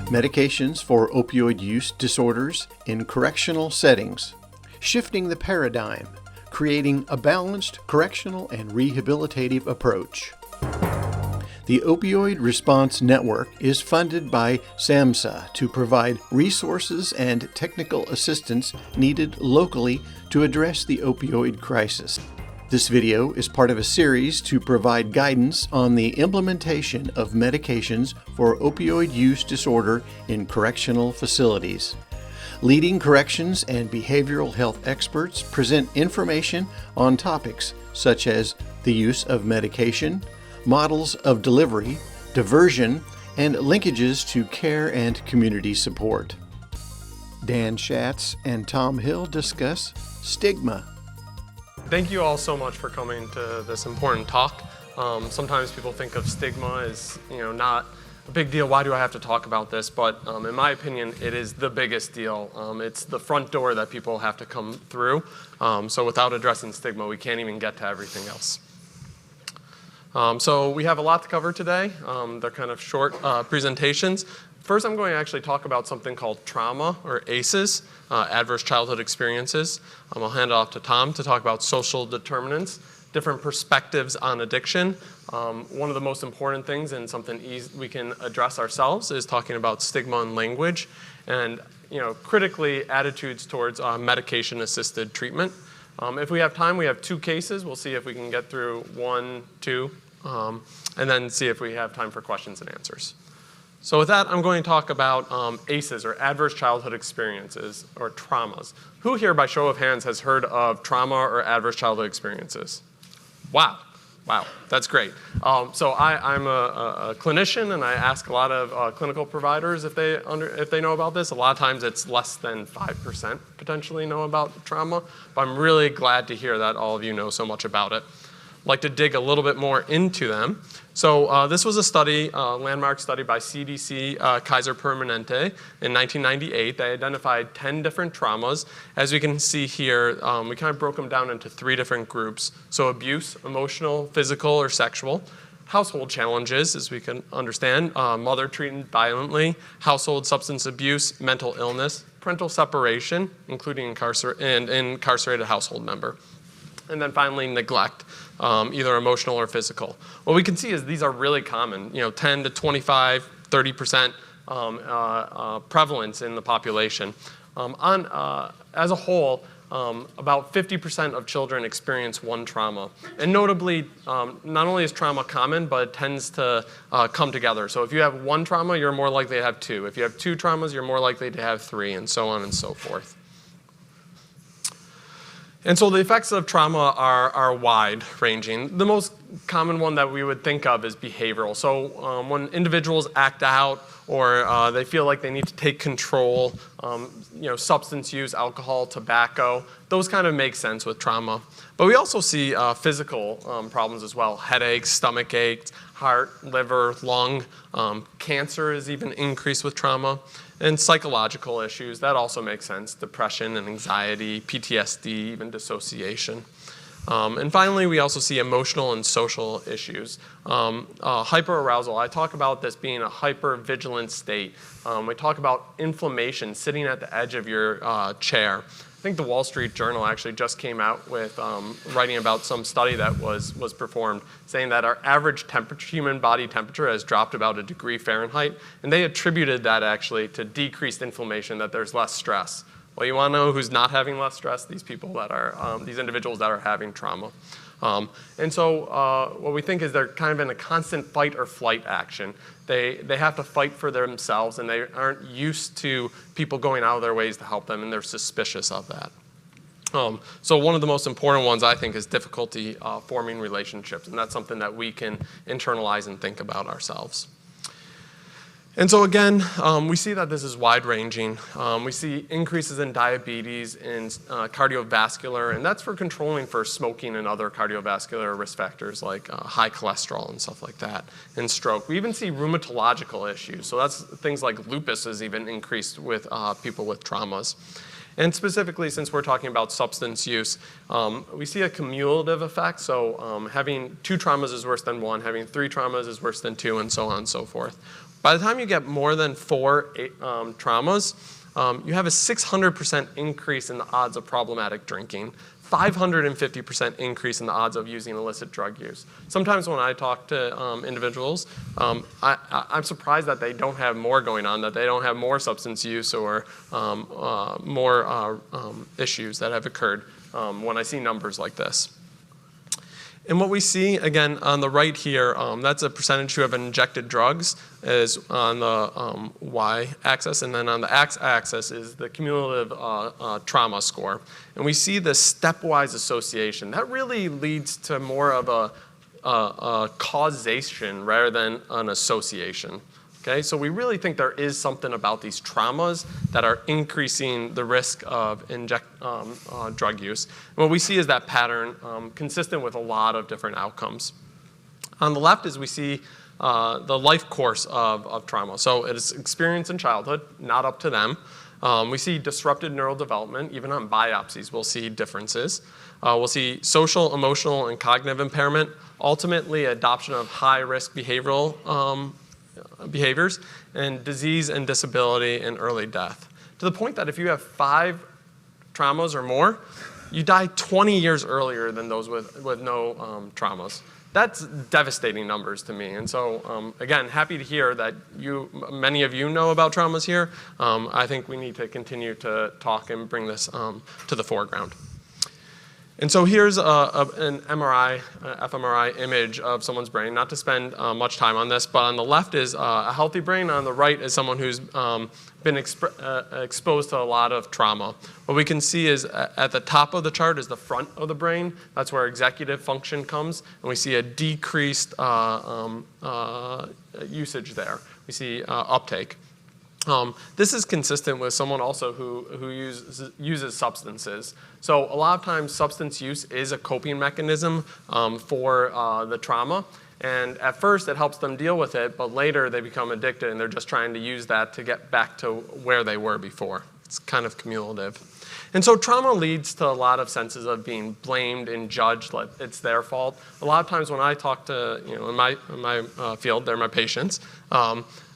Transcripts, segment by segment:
Medications for opioid use disorders in correctional settings. Shifting the paradigm, creating a balanced correctional and rehabilitative approach. The Opioid Response Network is funded by SAMHSA to provide resources and technical assistance needed locally to address the opioid crisis. This video is part of a series to provide guidance on the implementation of medications for opioid use disorder in correctional facilities. Leading corrections and behavioral health experts present information on topics such as the use of medication, models of delivery, diversion, and linkages to care and community support. Dan Schatz and Tom Hill discuss stigma. Thank you all so much for coming to this important talk. Sometimes people think of stigma as, not a big deal. Why do I have to talk about this? But in my opinion, it is the biggest deal. It's the front door that people have to come through. So without addressing stigma, we can't even get to everything else. So we have a lot to cover today. They're kind of short presentations. First, I'm going to actually talk about something called trauma, or ACEs, adverse childhood experiences. I'll hand it off to Tom to talk about social determinants, different perspectives on addiction. One of the most important things, and something we can address ourselves, is talking about stigma and language, and critically, attitudes towards medication-assisted treatment. If we have time, we have 2 cases. We'll see if we can get through 1, 2, and then see if we have time for questions and answers. So with that, I'm going to talk about ACEs, or adverse childhood experiences, or traumas. Who here, by show of hands, has heard of trauma or adverse childhood experiences? Wow, that's great. So I'm a clinician, and I ask a lot of clinical providers if they know about this. A lot of times it's less than 5% potentially know about trauma, but I'm really glad to hear that all of you know so much about it. I'd like to dig a little bit more into them. So this was a study, landmark study by CDC Kaiser Permanente in 1998. They identified 10 different traumas. As you can see here, we kind of broke them down into 3 different groups. So abuse, emotional, physical, or sexual. Household challenges, as we can understand, mother treated violently, household substance abuse, mental illness, parental separation, including incarcerated household member. And then finally, neglect, either emotional or physical. What we can see is these are really common, 10 to 25, 30% prevalence in the population. As a whole, about 50% of children experience one trauma. And notably, not only is trauma common, but it tends to come together. So if you have one trauma, you're more likely to have 2. If you have 2 traumas, you're more likely to have 3, and so on and so forth. And so the effects of trauma are wide-ranging. The most common one that we would think of is behavioral. So when individuals act out, or they feel like they need to take control, substance use, alcohol, tobacco, those kind of make sense with trauma. But we also see physical problems as well: headaches, stomach aches, heart, liver, lung. Cancer is even increased with trauma. And psychological issues, that also makes sense: depression and anxiety, PTSD, even dissociation. And finally, we also see emotional and social issues. Hyperarousal, I talk about this being a hypervigilant state. We talk about inflammation, sitting at the edge of your chair. I think the Wall Street Journal actually just came out with writing about some study that was performed, saying that our average human body temperature has dropped about 1 degree Fahrenheit, and they attributed that actually to decreased inflammation, that there's less stress. Well, you want to know who's not having less stress? These people that are, these individuals that are having trauma. And so what we think is they're kind of in a constant fight or flight action. They have to fight for themselves, and they aren't used to people going out of their ways to help them, and they're suspicious of that. So one of the most important ones, I think, is difficulty forming relationships, and that's something that we can internalize and think about ourselves. And so again, we see that this is wide-ranging. We see increases in diabetes, in cardiovascular, and that's for controlling for smoking and other cardiovascular risk factors like high cholesterol and stuff like that, and stroke. We even see rheumatological issues. So that's things like lupus is even increased with people with traumas. And specifically, since we're talking about substance use, we see a cumulative effect. So having 2 traumas is worse than 1, having 3 traumas is worse than 2, and so on and so forth. By the time you get more than 4 traumas, you have a 600% increase in the odds of problematic drinking, 550% increase in the odds of using illicit drug use. Sometimes when I talk to individuals, I'm surprised that they don't have more going on, that they don't have more substance use or more issues that have occurred when I see numbers like this. And what we see, again, on the right here, that's a percentage who have injected drugs is on the y-axis, and then on the x-axis is the cumulative trauma score. And we see this stepwise association. That really leads to more of a causation rather than an association. Okay, so we really think there is something about these traumas that are increasing the risk of drug use. And what we see is that pattern consistent with a lot of different outcomes. On the left is we see the life course of trauma. So it is experience in childhood, not up to them. We see disrupted neural development. Even on biopsies, we'll see differences. We'll see social, emotional, and cognitive impairment. Ultimately, adoption of high-risk behavioral behaviors, and disease and disability and early death. To the point that if you have 5 traumas or more, you die 20 years earlier than those with no traumas. That's devastating numbers to me. And so, again, happy to hear that many of you know about traumas here. I think we need to continue to talk and bring this to the foreground. And so here's an MRI, fMRI image of someone's brain, not to spend much time on this, but on the left is a healthy brain. On the right is someone who's been exposed to a lot of trauma. What we can see is at the top of the chart is the front of the brain. That's where executive function comes, and we see a decreased usage there. We see uptake. This is consistent with someone also who uses substances. So a lot of times substance use is a coping mechanism for the trauma. And at first it helps them deal with it, but later they become addicted and they're just trying to use that to get back to where they were before. It's kind of cumulative. And so trauma leads to a lot of senses of being blamed and judged, like it's their fault. A lot of times when I talk to, in my field, they're my patients,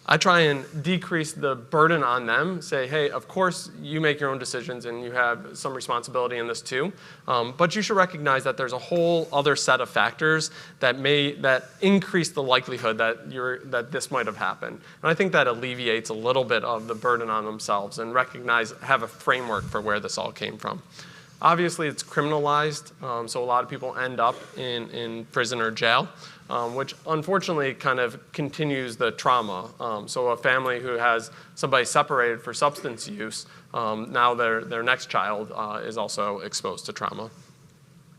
I try and decrease the burden on them, say, hey, of course you make your own decisions and you have some responsibility in this too, but you should recognize that there's a whole other set of factors that increase the likelihood that this might have happened. And I think that alleviates a little bit of the burden on themselves and have a framework for where this all came from. Obviously, it's criminalized, so a lot of people end up in prison or jail. Which unfortunately kind of continues the trauma. So a family who has somebody separated for substance use, now their next child is also exposed to trauma.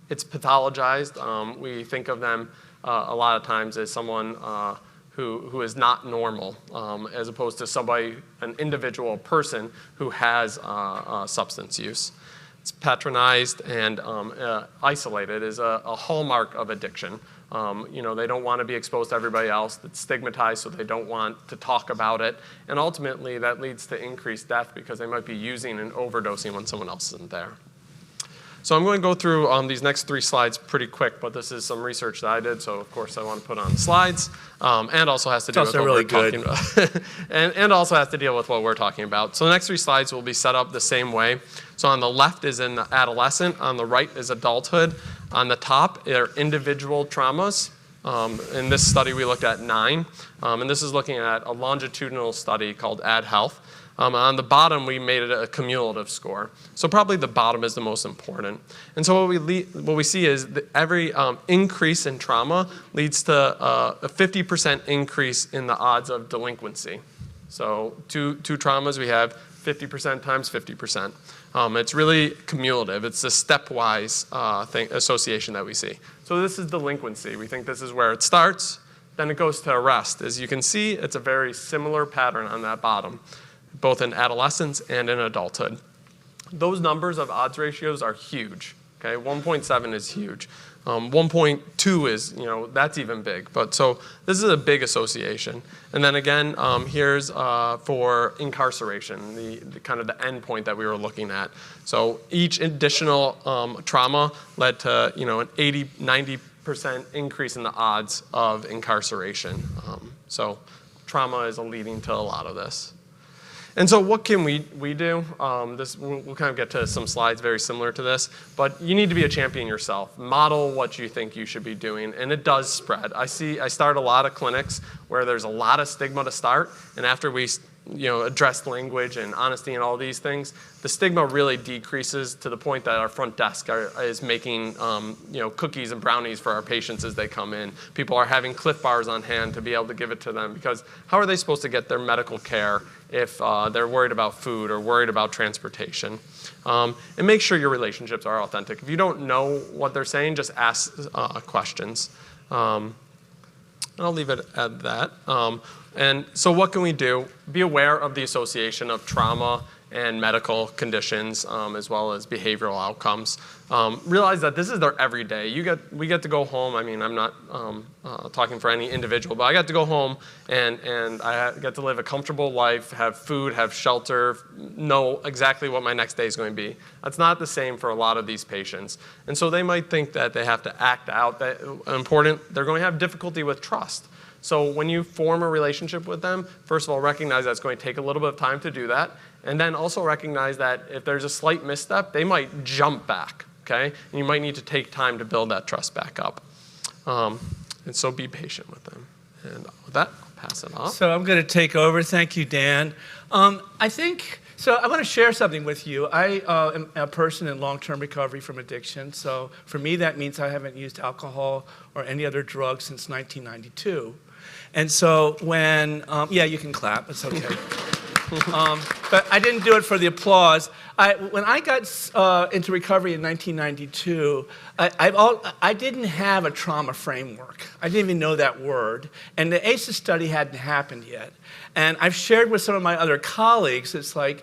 It's pathologized. We think of them a lot of times as someone who is not normal, as opposed to an individual person who has substance use. It's patronized and isolated is a hallmark of addiction. They don't want to be exposed to everybody else. It's stigmatized, so they don't want to talk about it. And ultimately, that leads to increased death because they might be using and overdosing when someone else isn't there. So I'm going to go through these next 3 slides pretty quick, but this is some research that I did, so of course I want to put on the slides, and also has to do with what we're talking about. and also has to deal with what we're talking about. So the next 3 slides will be set up the same way. So on the left is in the adolescent, on the right is adulthood. On the top are individual traumas. In this study we looked at 9, and this is looking at a longitudinal study called Ad Health. On the bottom, we made it a cumulative score. So probably the bottom is the most important. And so what we see is that every increase in trauma leads to a 50% increase in the odds of delinquency. So two traumas, we have 50% times 50%. It's really cumulative. It's a stepwise association that we see. So this is delinquency. We think this is where it starts, then it goes to arrest. As you can see, it's a very similar pattern on that bottom, both in adolescence and in adulthood. Those numbers of odds ratios are huge. Okay, 1.7 is huge. 1.2 is, that's even big. But so this is a big association. And then again, here's for incarceration, the kind of the end point that we were looking at. So each additional trauma led to, an 80-90% increase in the odds of incarceration. So trauma is leading to a lot of this. And so what can we do? We'll kind of get to some slides very similar to this, but you need to be a champion yourself. Model what you think you should be doing, and it does spread. I start a lot of clinics where there's a lot of stigma to start, and after we address language and honesty and all these things, the stigma really decreases to the point that our front desk is making cookies and brownies for our patients as they come in. People are having Cliff Bars on hand to be able to give it to them, because how are they supposed to get their medical care if they're worried about food or worried about transportation? And make sure your relationships are authentic. If you don't know what they're saying, just ask questions. And I'll leave it at that. And so what can we do? Be aware of the association of trauma and medical conditions, as well as behavioral outcomes. Realize that this is their everyday. We get to go home. I mean, I'm not talking for any individual, but I got to go home and I get to live a comfortable life, have food, have shelter, know exactly what my next day is going to be. That's not the same for a lot of these patients. And so they might think that they have to act out. They're going to have difficulty with trust. So when you form a relationship with them, first of all, recognize that it's going to take a little bit of time to do that. And then also recognize that if there's a slight misstep, they might jump back, okay? And you might need to take time to build that trust back up. And so be patient with them. And with that, I'll pass it off. So I'm going to take over. Thank you, Dan. I want to share something with you. I am a person in long-term recovery from addiction. So for me, that means I haven't used alcohol or any other drug since 1992. And so when, you can clap, it's okay. But I didn't do it for the applause. When I got into recovery in 1992, I didn't have a trauma framework. I didn't even know that word. And the ACEs study hadn't happened yet. And I've shared with some of my other colleagues, it's like,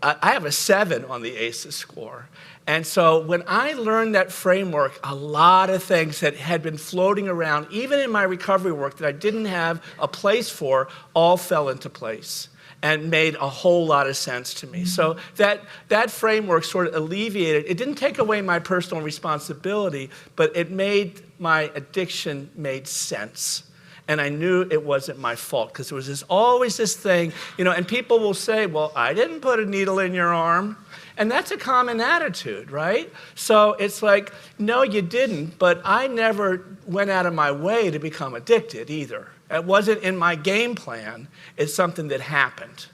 I have a 7 on the ACEs score. And so when I learned that framework, a lot of things that had been floating around, even in my recovery work that I didn't have a place for, all fell into place and made a whole lot of sense to me. So that framework sort of alleviated, it didn't take away my personal responsibility, but it made my addiction made sense. And I knew it wasn't my fault, because there was always this thing, and people will say, well, I didn't put a needle in your arm. And that's a common attitude, right? So it's like, no, you didn't, but I never went out of my way to become addicted either. It wasn't in my game plan. It's something that happened.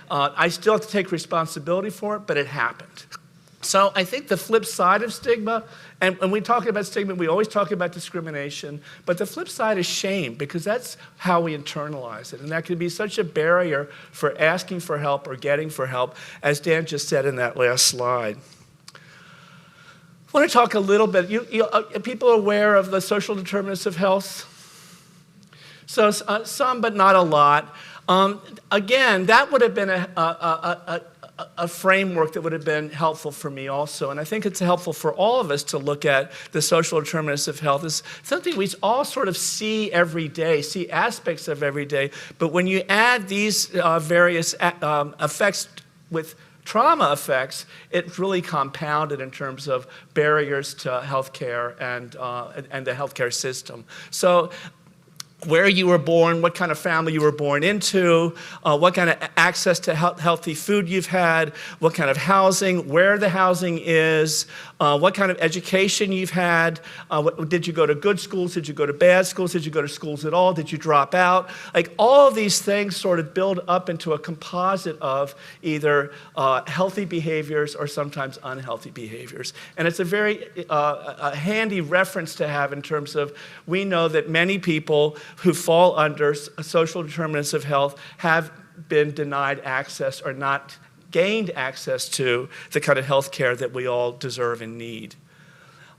I still have to take responsibility for it, but it happened. So I think the flip side of stigma, and when we talk about stigma, we always talk about discrimination, but the flip side is shame, because that's how we internalize it. And that can be such a barrier for asking for help or getting for help, as Dan just said in that last slide. I want to talk a little bit, people are aware of the social determinants of health? So some, but not a lot. Again, that would have been a framework that would have been helpful for me also. And I think it's helpful for all of us to look at the social determinants of health as something we all sort of see every day, see aspects of every day. But when you add these various effects with trauma effects, it's really compounded in terms of barriers to healthcare and the healthcare system. So where you were born, what kind of family you were born into, what kind of access to healthy food you've had, what kind of housing, where the housing is, what kind of education you've had, did you go to good schools, did you go to bad schools, did you go to schools at all, did you drop out? Like all of these things sort of build up into a composite of either healthy behaviors or sometimes unhealthy behaviors. And it's a very a handy reference to have in terms of, we know that many people who fall under social determinants of health have been denied access or not gained access to the kind of health care that we all deserve and need.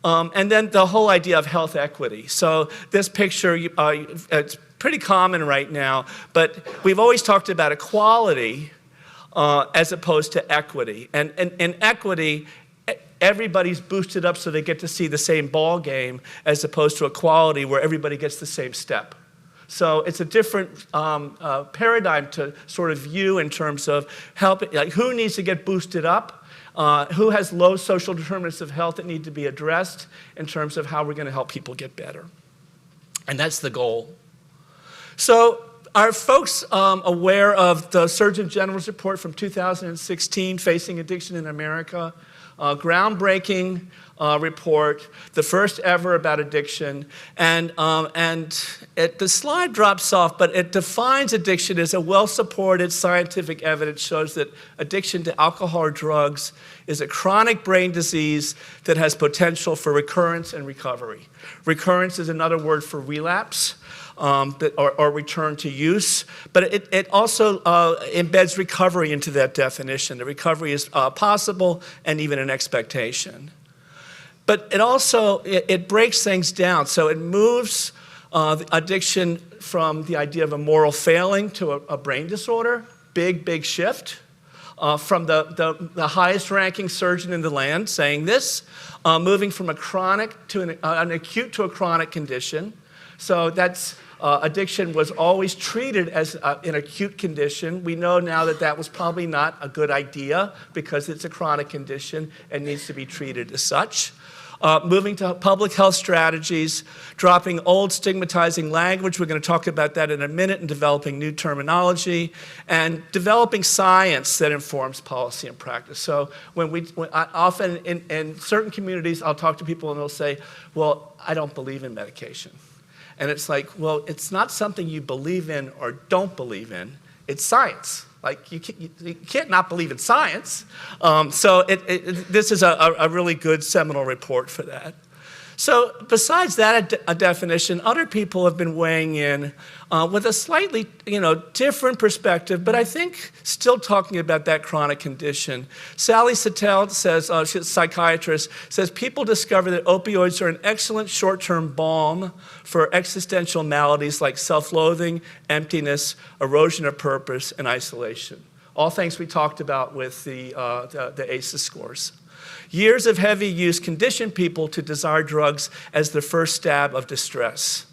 And then the whole idea of health equity. So this picture, it's pretty common right now, but we've always talked about equality as opposed to equity. And in equity, everybody's boosted up so they get to see the same ball game, as opposed to equality where everybody gets the same step. So it's a different paradigm to sort of view in terms of helping, like who needs to get boosted up, who has low social determinants of health that need to be addressed in terms of how we're going to help people get better. And that's the goal. So Are folks aware of the Surgeon General's report from 2016, Facing Addiction in America? Groundbreaking report, the first ever about addiction. The slide drops off, but it defines addiction as a well-supported scientific evidence shows that addiction to alcohol or drugs is a chronic brain disease that has potential for recurrence and recovery. Recurrence is another word for relapse. Or return to use, but it also embeds recovery into that definition. The recovery is possible and even an expectation. But it also, it breaks things down. So it moves addiction from the idea of a moral failing to a brain disorder, big shift. From the highest ranking surgeon in the land saying this, moving from a chronic to an acute to a chronic condition. So that's addiction was always treated as an acute condition. We know now that that was probably not a good idea because it's a chronic condition and needs to be treated as such. Moving to public health strategies, dropping old stigmatizing language, we're going to talk about that in a minute, and developing new terminology, and developing science that informs policy and practice. So often in certain communities, I'll talk to people and they'll say, well, I don't believe in medication. And it's like, well, it's not something you believe in or don't believe in. It's science. Like, you can't not believe in science. This is a really good seminal report for that. So besides that a definition, other people have been weighing in with a slightly different perspective, but I think still talking about that chronic condition. Sally Satel says, she's a psychiatrist, says people discover that opioids are an excellent short-term balm for existential maladies like self-loathing, emptiness, erosion of purpose, and isolation. All things we talked about with the ACEs scores. Years of heavy use condition people to desire drugs as the first stab of distress.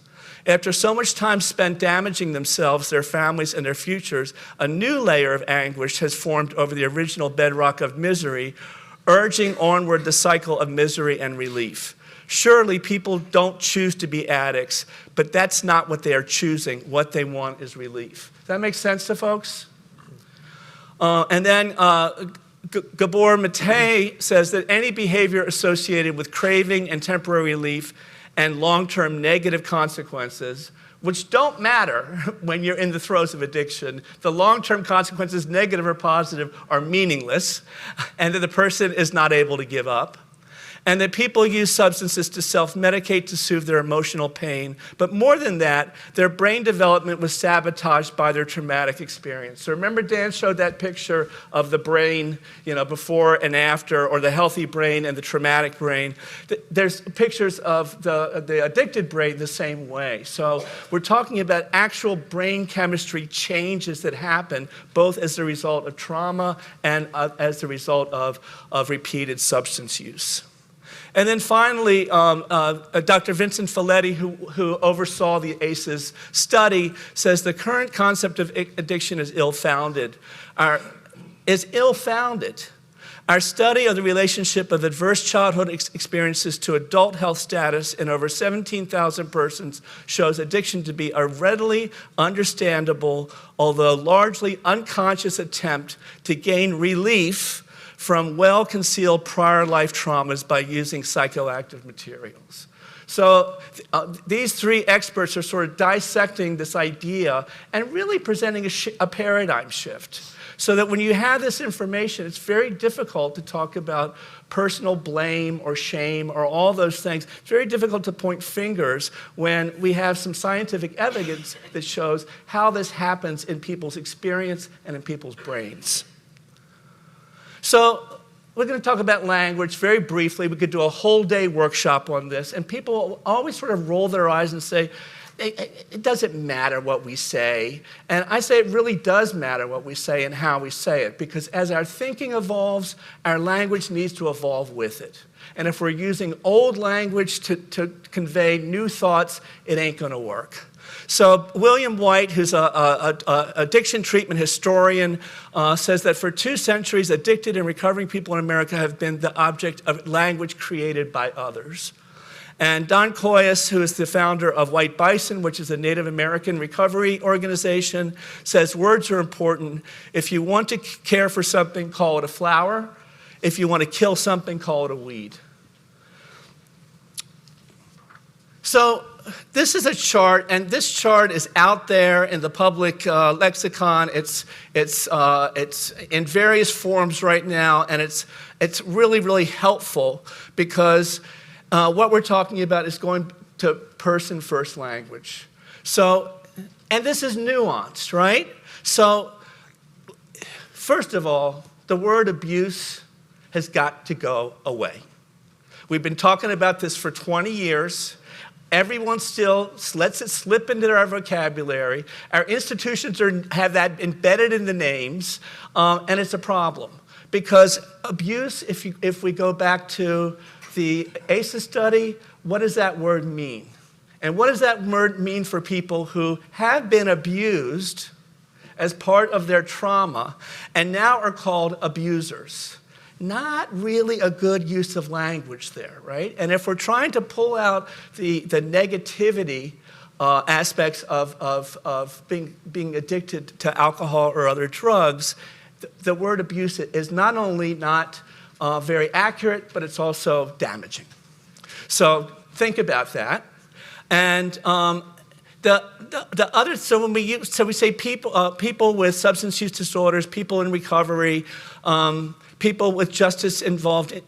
After so much time spent damaging themselves, their families, and their futures, a new layer of anguish has formed over the original bedrock of misery, urging onward the cycle of misery and relief. Surely people don't choose to be addicts, but that's not what they are choosing. What they want is relief. Does that make sense to folks? Gabor Mate says that any behavior associated with craving and temporary relief and long-term negative consequences, which don't matter when you're in the throes of addiction, the long-term consequences, negative or positive, are meaningless, and that the person is not able to give up. And that people use substances to self-medicate to soothe their emotional pain. But more than that, their brain development was sabotaged by their traumatic experience. So remember Dan showed that picture of the brain, before and after, or the healthy brain and the traumatic brain. There's pictures of the addicted brain the same way. So we're talking about actual brain chemistry changes that happen both as a result of trauma and as a result of repeated substance use. And then finally, Dr. Vincent Folletti, who oversaw the ACEs study, says the current concept of addiction is ill-founded. Our study of the relationship of adverse childhood experiences to adult health status in over 17,000 persons shows addiction to be a readily understandable, although largely unconscious attempt to gain relief from well-concealed prior life traumas by using psychoactive materials. So these three experts are sort of dissecting this idea and really presenting a paradigm shift. So that when you have this information, it's very difficult to talk about personal blame or shame or all those things. It's very difficult to point fingers when we have some scientific evidence that shows how this happens in people's experience and in people's brains. So we're going to talk about language very briefly. We could do a whole day workshop on this. And people always sort of roll their eyes and say, it doesn't matter what we say. And I say it really does matter what we say and how we say it. Because as our thinking evolves, our language needs to evolve with it. And if we're using old language to convey new thoughts, it ain't going to work. So William White, who's an addiction treatment historian, says that for 2 centuries, addicted and recovering people in America have been the object of language created by others. And Don Coyas, who is the founder of White Bison, which is a Native American recovery organization, says words are important. If you want to care for something, call it a flower. If you want to kill something, call it a weed. So this is a chart, and this chart is out there in the public lexicon. It's in various forms right now, and it's really, really helpful because what we're talking about is going to person-first language. So, and this is nuanced, right? So, first of all, the word abuse has got to go away. We've been talking about this for 20 years. Everyone still lets it slip into their vocabulary. Our institutions have that embedded in the names, and it's a problem. Because abuse, if we go back to the ACEs study, what does that word mean? And what does that word mean for people who have been abused as part of their trauma and now are called abusers? Not really a good use of language there, right? And if we're trying to pull out the negativity aspects of being addicted to alcohol or other drugs, the word abuse is not only not very accurate, but it's also damaging. So think about that. And the other, so we say people with substance use disorders, people in recovery, people with justice involvement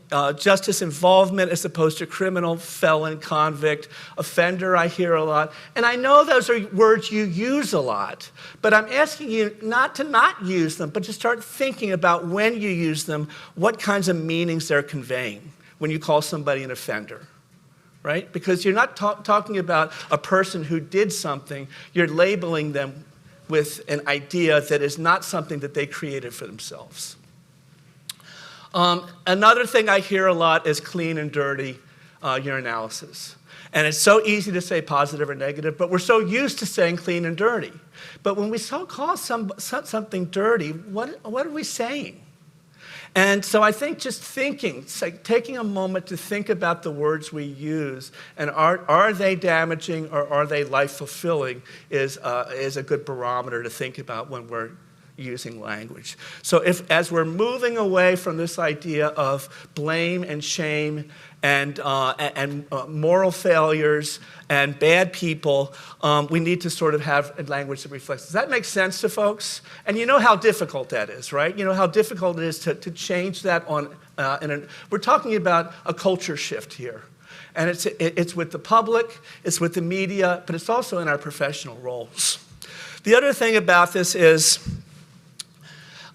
as opposed to criminal, felon, convict, offender, I hear a lot. And I know those are words you use a lot, but I'm asking you not to not use them, but to start thinking about when you use them, what kinds of meanings they're conveying when you call somebody an offender, right? Because you're not talking about a person who did something, you're labeling them with an idea that is not something that they created for themselves. Another thing I hear a lot is clean and dirty urinalysis. And it's so easy to say positive or negative, but we're so used to saying clean and dirty. But when we call something dirty, what are we saying? And so I think just thinking, it's like taking a moment to think about the words we use, and are they damaging or are they life-fulfilling is a good barometer to think about when we're using language. So as we're moving away from this idea of blame and shame and moral failures and bad people, we need to sort of have a language that reflects. Does that make sense to folks? And you know how difficult that is, right? You know how difficult it is to change that we're talking about a culture shift here. And it's with the public, it's with the media, but it's also in our professional roles. The other thing about this is,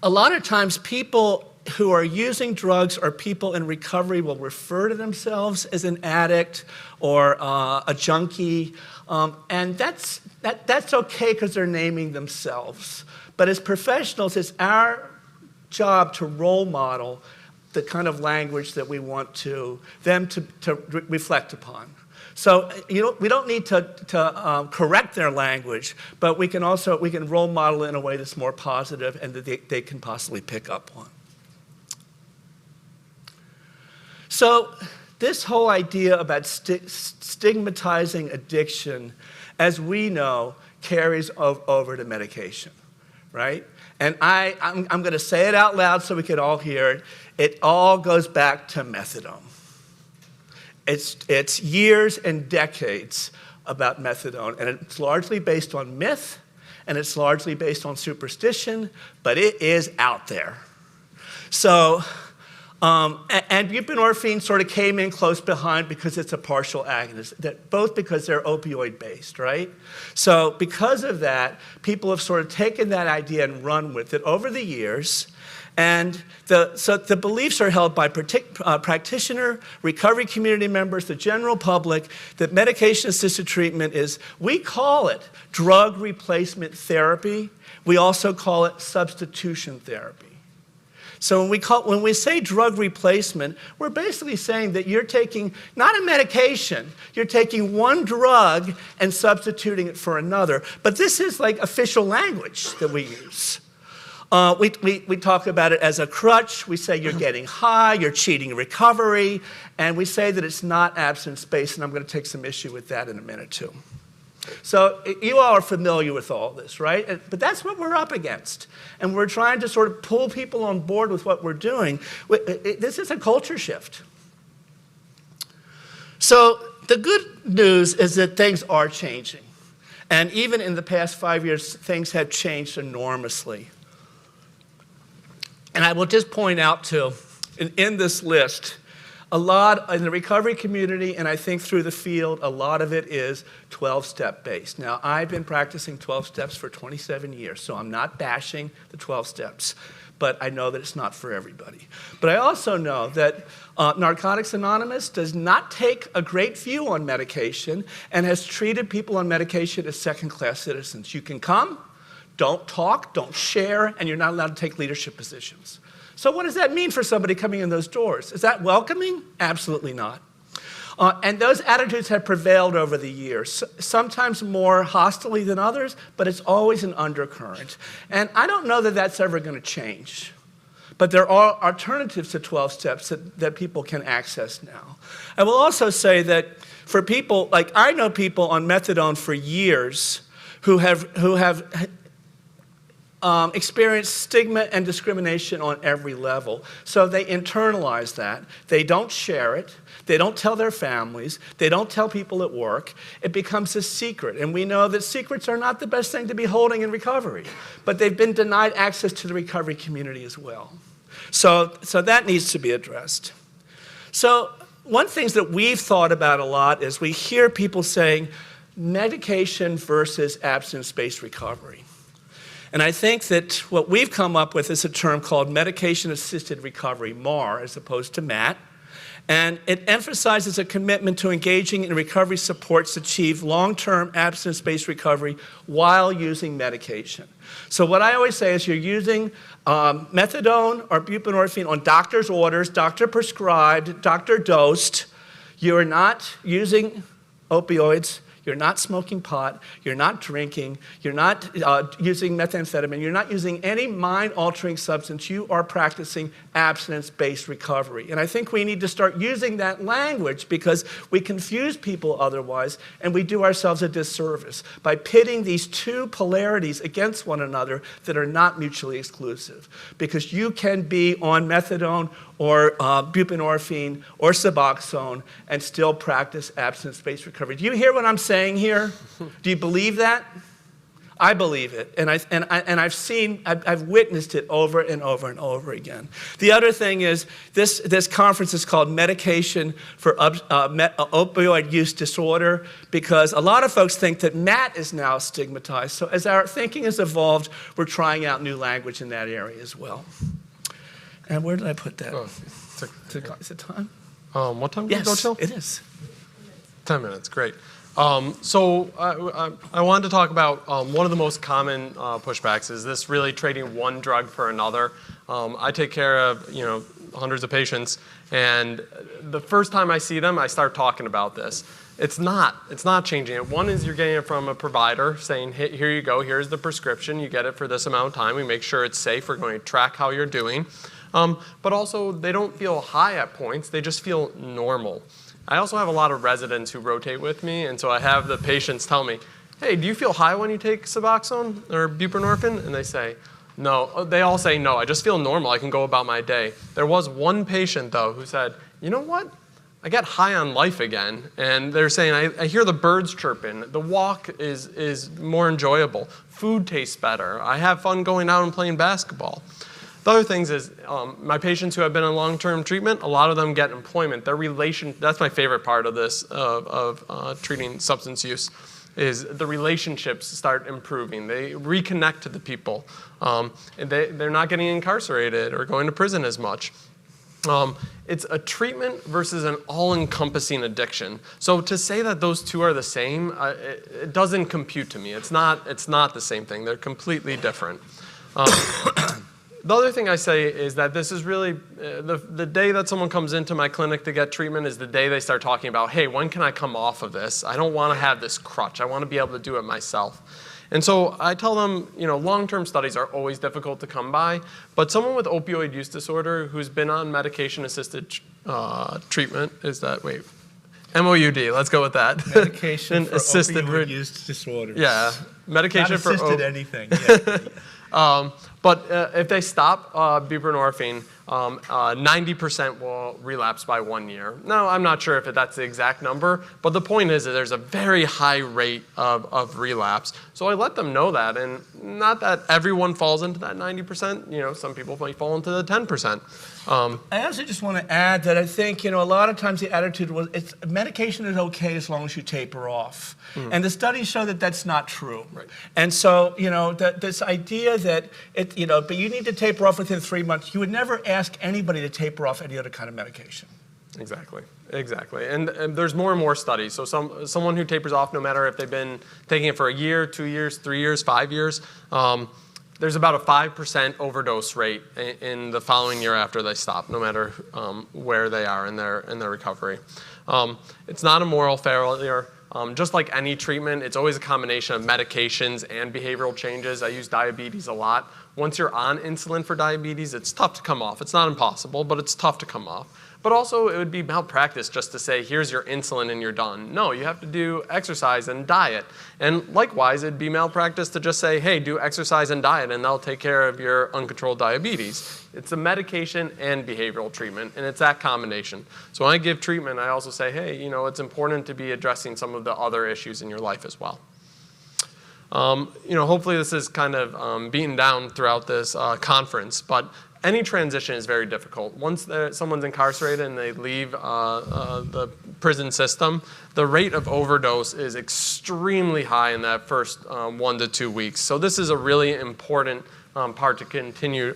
a lot of times people who are using drugs or people in recovery will refer to themselves as an addict or a junkie, and that's okay because they're naming themselves. But as professionals, it's our job to role model the kind of language that we want them to reflect upon. So we don't need to correct their language, but we can role model it in a way that's more positive and that they can possibly pick up on. So this whole idea about stigmatizing addiction, as we know, carries over to medication, right? And I'm going to say it out loud so we can all hear it. It all goes back to methadone. It's years and decades about methadone, and it's largely based on myth, and it's largely based on superstition, but it is out there. So, and buprenorphine sort of came in close behind because it's a partial agonist, both because they're opioid-based, right? So because of that, people have sort of taken that idea and run with it over the years. And so the beliefs are held by practitioner, recovery community members, the general public, that medication-assisted treatment we call it drug replacement therapy. We also call it substitution therapy. So when we say drug replacement, we're basically saying that you're taking, not a medication, you're taking one drug and substituting it for another. But this is like official language that we use. We talk about it as a crutch. We say you're getting high, you're cheating recovery, and we say that it's not abstinence-based, and I'm going to take some issue with that in a minute too. So you all are familiar with all this, right? But that's what we're up against. And we're trying to sort of pull people on board with what we're doing. This is a culture shift. So the good news is that things are changing. And even in the past 5 years, things have changed enormously. And I will just point out too, in this list, a lot in the recovery community, and I think through the field, a lot of it is 12-step based. Now, I've been practicing 12 steps for 27 years, so I'm not bashing the 12 steps, but I know that it's not for everybody. But I also know that Narcotics Anonymous does not take a great view on medication and has treated people on medication as second-class citizens. You can come, don't talk, don't share, and you're not allowed to take leadership positions. So what does that mean for somebody coming in those doors? Is that welcoming? Absolutely not. And those attitudes have prevailed over the years, sometimes more hostilely than others, but it's always an undercurrent. And I don't know that that's ever going to change. But there are alternatives to 12 steps that people can access now. I will also say that for people, like I know people on methadone for years who have experience stigma and discrimination on every level. So they internalize that. They don't share it. They don't tell their families. They don't tell people at work. It becomes a secret. And we know that secrets are not the best thing to be holding in recovery. But they've been denied access to the recovery community as well. So that needs to be addressed. So one thing that we've thought about a lot is we hear people saying medication versus abstinence-based recovery. And I think that what we've come up with is a term called medication-assisted recovery, MAR, as opposed to MAT. And it emphasizes a commitment to engaging in recovery supports to achieve long-term abstinence-based recovery while using medication. So what I always say is you're using methadone or buprenorphine on doctor's orders, doctor prescribed, doctor dosed. You're not using opioids. You're not smoking pot, you're not drinking, you're not using methamphetamine, you're not using any mind-altering substance. You are practicing abstinence-based recovery. And I think we need to start using that language because we confuse people otherwise, and we do ourselves a disservice by pitting these two polarities against one another that are not mutually exclusive. Because you can be on methadone or buprenorphine or Suboxone and still practice abstinence-based recovery. Do you hear what I'm saying here? Do you believe that? I believe it, and I've witnessed it over and over and over again. The other thing is this conference is called Medication for Opioid Use Disorder because a lot of folks think that MAT is now stigmatized. So as our thinking has evolved, we're trying out new language in that area as well. And where did I put that? Is it time? What time yes, did we go till? It is. 10 minutes, great. So I wanted to talk about one of the most common pushbacks is this really trading one drug for another. I take care of hundreds of patients, and the first time I see them, I start talking about this. It's not changing it. One is you're getting it from a provider saying, hey, here you go, here's the prescription, you get it for this amount of time, we make sure it's safe, we're going to track how you're doing. But also, they don't feel high at points, they just feel normal. I also have a lot of residents who rotate with me, and so I have the patients tell me, hey, do you feel high when you take Suboxone or buprenorphine? And they say, no. They all say, no, I just feel normal, I can go about my day. There was one patient, though, who said, you know what? I get high on life again, and they're saying, I hear the birds chirping, the walk is more enjoyable, food tastes better, I have fun going out and playing basketball. The other things is my patients who have been in long-term treatment, a lot of them get employment. That's my favorite part of this, of treating substance use, is the relationships start improving. They reconnect to the people. And they're not getting incarcerated or going to prison as much. It's a treatment versus an all-encompassing addiction. So to say that those two are the same, it doesn't compute to me. It's not the same thing. They're completely different. The other thing I say is that this is really, the day that someone comes into my clinic to get treatment is the day they start talking about, hey, when can I come off of this? I don't want to have this crutch. I want to be able to do it myself. And so I tell them, long-term studies are always difficult to come by, but someone with opioid use disorder who's been on medication-assisted treatment, MOUD, let's go with that. Medication for opioid use disorders. Yeah, medication Not for assisted anything. Yeah. But if they stop buprenorphine, 90% will relapse by 1 year. Now, I'm not sure if that's the exact number, but the point is that there's a very high rate of relapse. So I let them know that, and not that everyone falls into that 90%. Some people might fall into the 10%. I also just want to add that I think, a lot of times the attitude was medication is okay as long as you taper off. And the studies show that that's not true. Right. And so, this idea that, but you need to taper off within 3 months, you would never ask anybody to taper off any other kind of medication. Exactly. And there's more and more studies. So someone who tapers off, no matter if they've been taking it for a year, 2 years, 3 years, 5 years, there's about a 5% overdose rate in the following year after they stop, no matter where they are in their recovery. It's not a moral failure. Just like any treatment, it's always a combination of medications and behavioral changes. I use diabetes a lot. Once you're on insulin for diabetes, it's tough to come off. It's not impossible, but it's tough to come off. But also, it would be malpractice just to say, here's your insulin and you're done. No, you have to do exercise and diet. And likewise, it'd be malpractice to just say, hey, do exercise and diet, and they'll take care of your uncontrolled diabetes. It's a medication and behavioral treatment, and it's that combination. So when I give treatment, I also say, hey, it's important to be addressing some of the other issues in your life as well. Hopefully this is kind of beaten down throughout this conference, but any transition is very difficult. Once someone's incarcerated and they leave the prison system, the rate of overdose is extremely high in that first 1 to 2 weeks. So this is a really important part to continue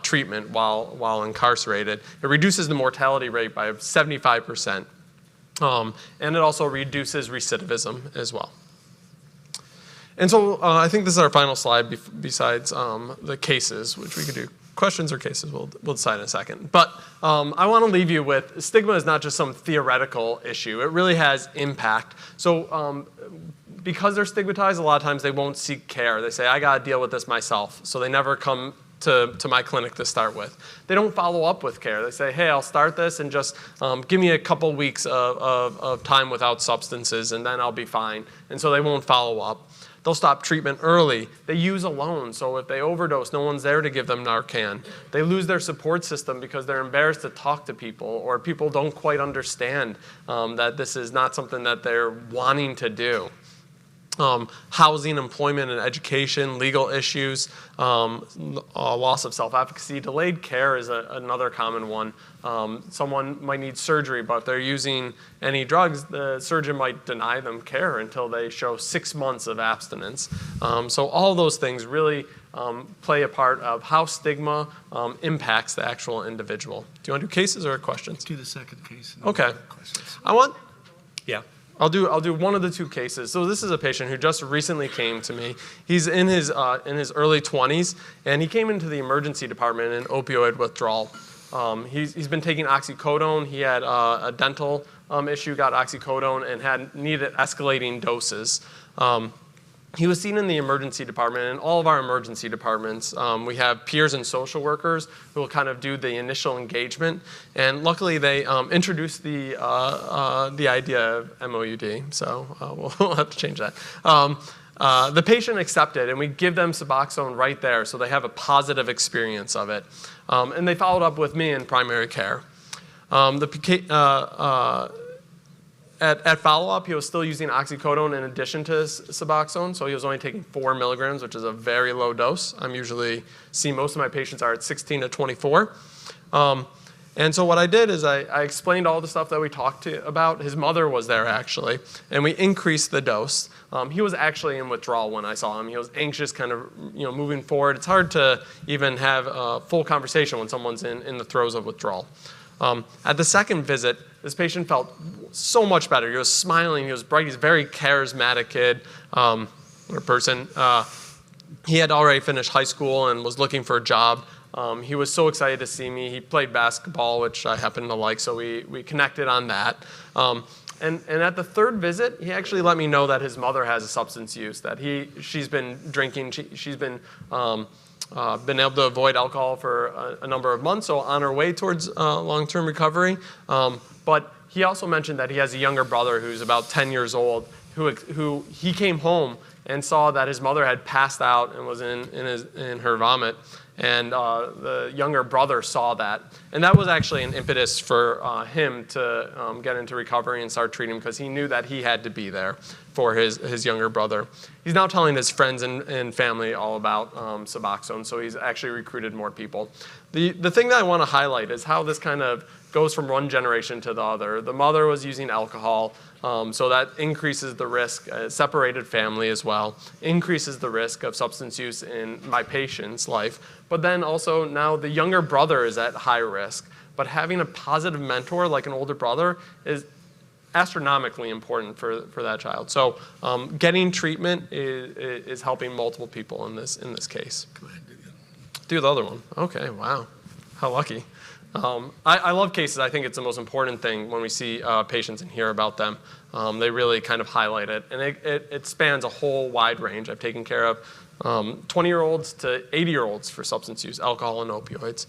treatment while incarcerated. It reduces the mortality rate by 75%, and it also reduces recidivism as well. And so I think this is our final slide besides the cases, which we could do questions or cases, we'll decide in a second. But I want to leave you with, stigma is not just some theoretical issue. It really has impact. So because they're stigmatized, a lot of times they won't seek care. They say, I got to deal with this myself. So they never come to my clinic to start with. They don't follow up with care. They say, hey, I'll start this and just give me a couple weeks of time without substances and then I'll be fine. And so they won't follow up. They'll stop treatment early. They use alone, so if they overdose, no one's there to give them Narcan. They lose their support system because they're embarrassed to talk to people, or people don't quite understand that this is not something that they're wanting to do. Housing, employment, and education, legal issues, loss of self-efficacy. Delayed care is another common one. Someone might need surgery, but if they're using any drugs, the surgeon might deny them care until they show 6 months of abstinence. So all those things really play a part of how stigma impacts the actual individual. Do you want to do cases or questions? Do the second case. Okay. Yeah. I'll do one of the two cases. So this is a patient who just recently came to me. He's in his early 20s, and he came into the emergency department in opioid withdrawal. He's been taking oxycodone. He had a dental issue, got oxycodone, and needed escalating doses. He was seen in the emergency department. In all of our emergency departments, we have peers and social workers who will kind of do the initial engagement. And luckily, they introduced the idea of MOUD, so we'll have to change that. The patient accepted, and we give them Suboxone right there, so they have a positive experience of it. And they followed up with me in primary care. At follow-up, he was still using oxycodone in addition to Suboxone, so he was only taking 4 milligrams, which is a very low dose. Most of my patients are at 16 to 24. And so what I did is I explained all the stuff that we talked about. His mother was there, actually, and we increased the dose. He was actually in withdrawal when I saw him. He was anxious, kind of moving forward. It's hard to even have a full conversation when someone's in the throes of withdrawal. At the second visit, this patient felt so much better. He was smiling, he was bright, he's a very charismatic kid or person. He had already finished high school and was looking for a job. He was so excited to see me. He played basketball, which I happen to like, so we connected on that. And at the third visit, he actually let me know that his mother has a substance use, that she's been drinking, she's been able to avoid alcohol for a number of months, so on her way towards long-term recovery. But he also mentioned that he has a younger brother who's about 10 years old, who he came home and saw that his mother had passed out and was in her vomit. And the younger brother saw that. And that was actually an impetus for him to get into recovery and start treating, because he knew that he had to be there for his younger brother. He's now telling his friends and family all about Suboxone, so he's actually recruited more people. The thing that I want to highlight is how this kind of goes from one generation to the other. The mother was using alcohol, so that increases the risk. Separated family as well increases the risk of substance use in my patient's life. But then also now the younger brother is at high risk. But having a positive mentor like an older brother is astronomically important for that child. So getting treatment is helping multiple people in this case. Go ahead, do the other one. Okay, wow, how lucky. I love cases. I think it's the most important thing when we see patients and hear about them. They really kind of highlight it. And it spans a whole wide range. I've taken care of 20-year-olds to 80-year-olds for substance use, alcohol and opioids.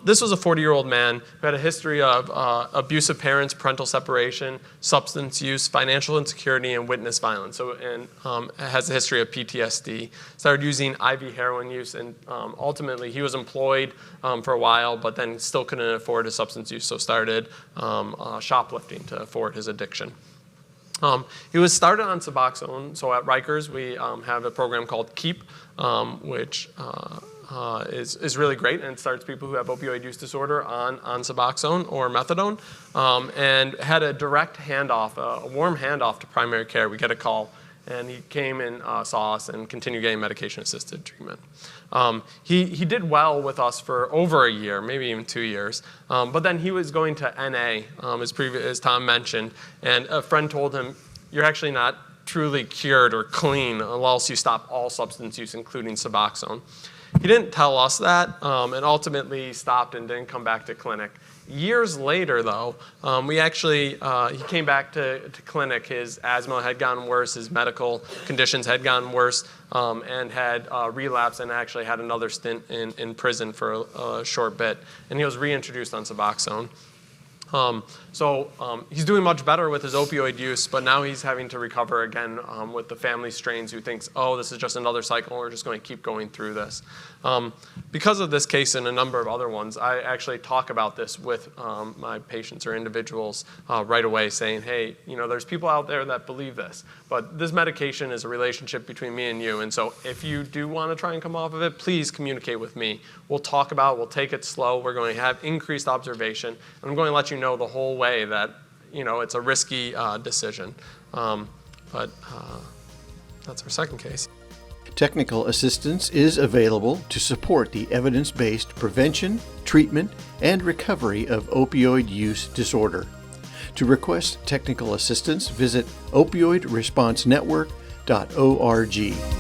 This was a 40-year-old man who had a history of abusive parents, parental separation, substance use, financial insecurity, and witness violence. And has a history of PTSD. Started using IV heroin use, and ultimately he was employed for a while, but then still couldn't afford his substance use, so started shoplifting to afford his addiction. He was started on Suboxone. So at Rikers, we have a program called KEEP, which is really great, and it starts people who have opioid use disorder on Suboxone or methadone, and had a direct handoff, a warm handoff to primary care. We get a call, and he came and saw us and continued getting medication-assisted treatment. He did well with us for over a year, maybe even 2 years, but then he was going to NA, as Tom mentioned, and a friend told him, "You're actually not truly cured or clean unless you stop all substance use, including Suboxone." He didn't tell us that, and ultimately stopped and didn't come back to clinic. Years later, though, he came back to clinic. His asthma had gotten worse, his medical conditions had gotten worse, and had relapsed, and actually had another stint in prison for a short bit. And he was reintroduced on Suboxone. He's doing much better with his opioid use, but now he's having to recover again with the family strains who thinks, oh, this is just another cycle, we're just going to keep going through this. Because of this case and a number of other ones, I actually talk about this with my patients or individuals right away, saying, hey, there's people out there that believe this, but this medication is a relationship between me and you, and so if you do want to try and come off of it, please communicate with me. We'll talk about it, we'll take it slow, we're going to have increased observation, and I'm going to let you know the whole way that it's a risky decision. But that's our second case. Technical assistance is available to support the evidence-based prevention, treatment, and recovery of opioid use disorder. To request technical assistance, visit opioidresponsenetwork.org.